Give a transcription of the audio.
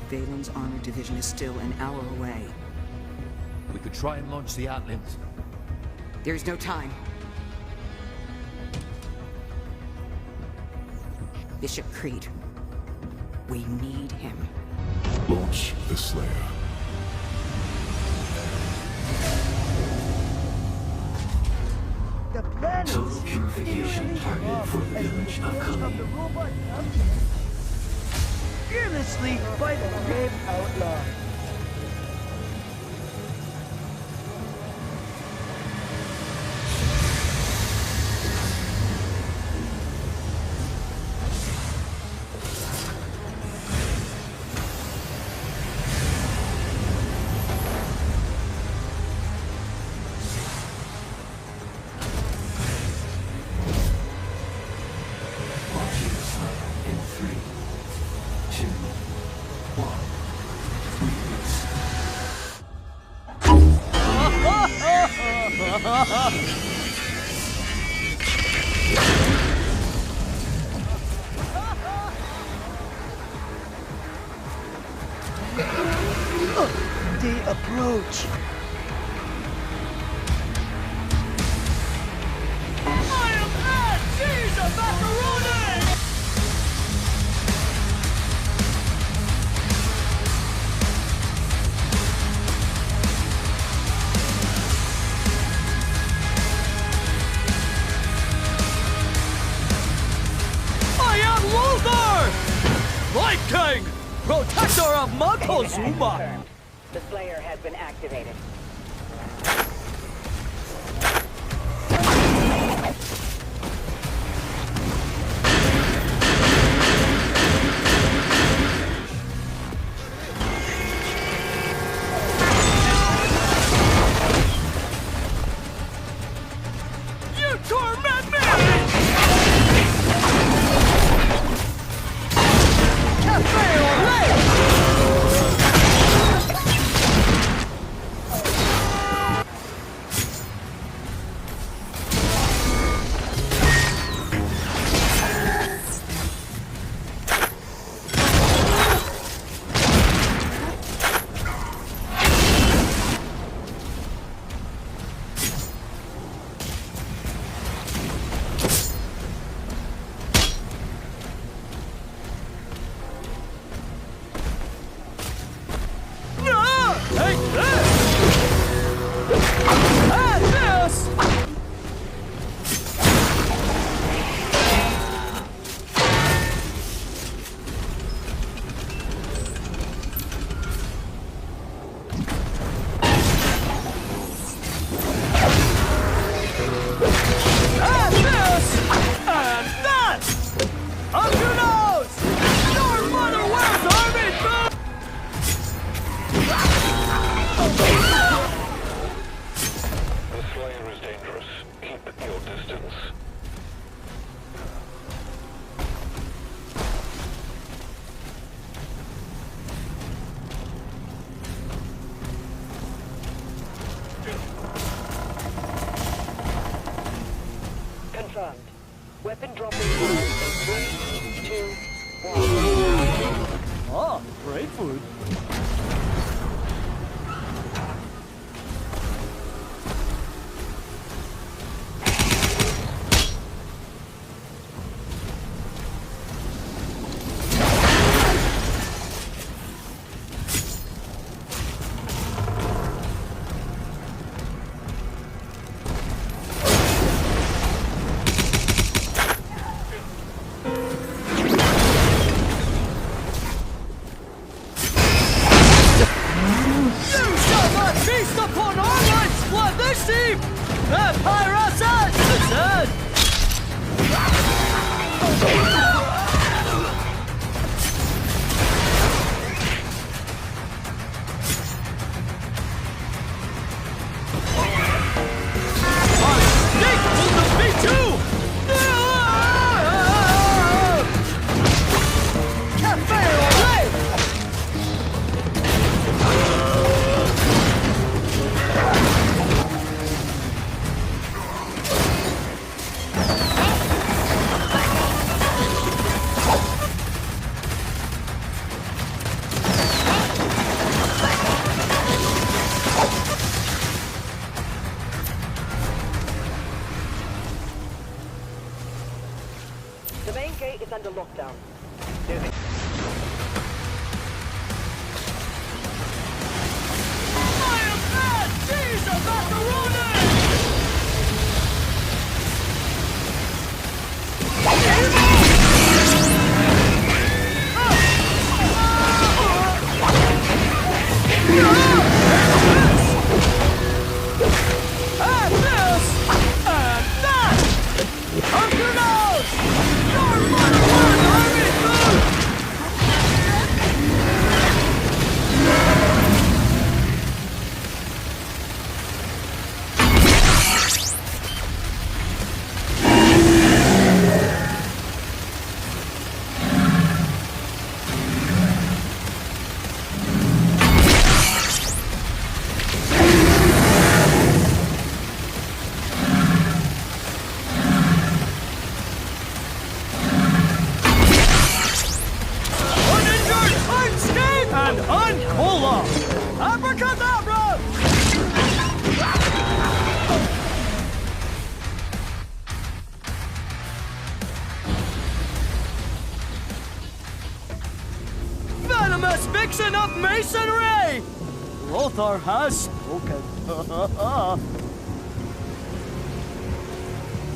Valen's armored division is still an hour away. We could try and launch the Atlands. There's no time. Bishop Creed. We need him. Launch the Slayer. The planet Total purification target for the village of Kali. fearlessly by the brave outlaw. They approach. I am Ed, cheese and macaroni! I am Lothar! Light King! Protector of Montezuma! The Slayer has been activated. You torment me! Cafe au lait! Take this! And this! And this! And that! Up your nose! Your mother wears army boots! The Slayer is dangerous. Keep your distance. Confirmed. Weapon dropping in 3, 2, 1. Ah, great food. Feast upon our lights, blood this deep! Empire Assad! Assad! Our snake will defeat you! Cafe au lait! The main gate is under lockdown. I am bad! Jesus, macaroni! And this! And that! Up your nose! Your mother was army food! Uninjured, unscathed, and uncola! Abracadabra! Venomous vixen of masonry! Lothar has spoken.